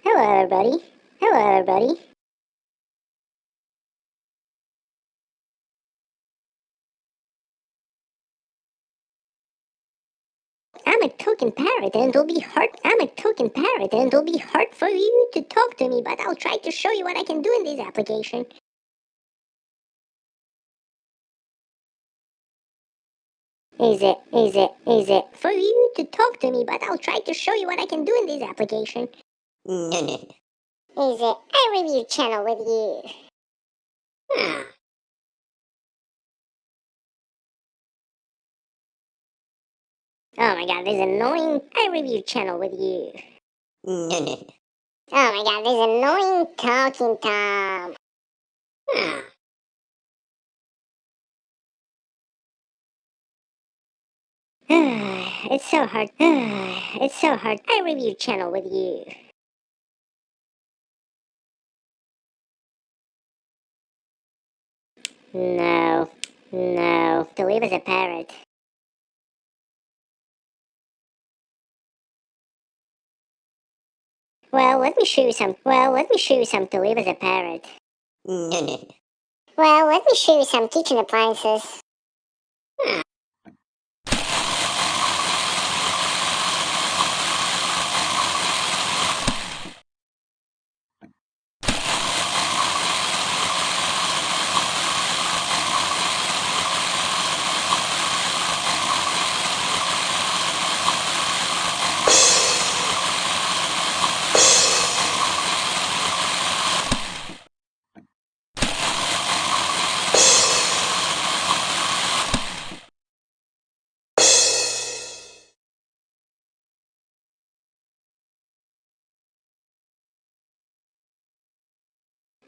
Hello, everybody. Hello, everybody. I'm a token parrot, and it'll be hard. I'm a token parrot, and it'll be hard for you to talk to me, but I'll try to show you what I can do in this application. Is it for you to talk to me, but I'll try to show you what I can do in this application. No. Is it iREVIEW channel with you? Oh my god, this annoying iREVIEW channel with you. No. Oh my god, this annoying talking Tom. It's so hard. It's so hard. iREVIEW channel with you. No. To live as a parrot. Well, let me show you some to live as a parrot. No. Well, let me show you some kitchen appliances.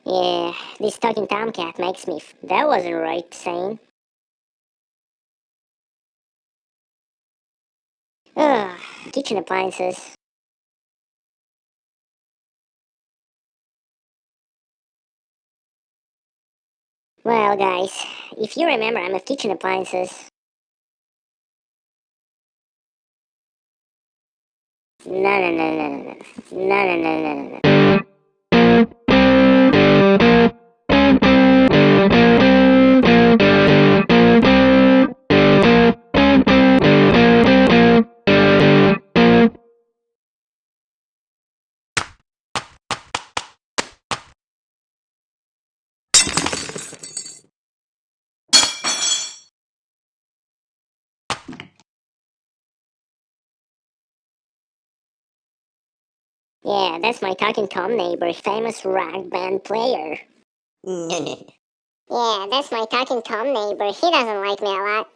Yeah, this talking tomcat makes me. That wasn't right, saying. Ugh, kitchen appliances. Well, guys, if you remember, I'm a kitchen appliances. No. Yeah, that's my talking Tom neighbor, famous rock band player. No. Yeah, that's my talking Tom neighbor. He doesn't like me a lot.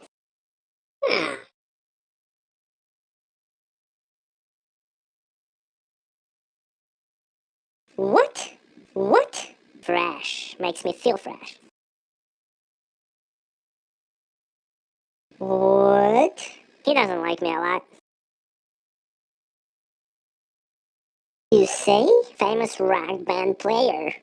What? What? Fresh. Makes me feel fresh. What? He doesn't like me a lot. You say? Famous rock band player.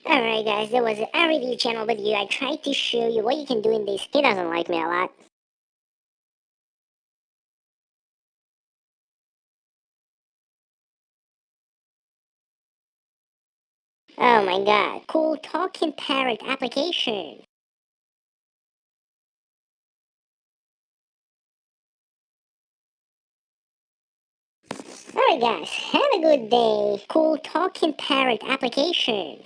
Alright guys, that was an iREVIEW channel with you. I tried to show you what you can do in this. He doesn't like me a lot. Oh my god, cool talking parrot application. Alright guys, have a good day. Cool talking parrot application.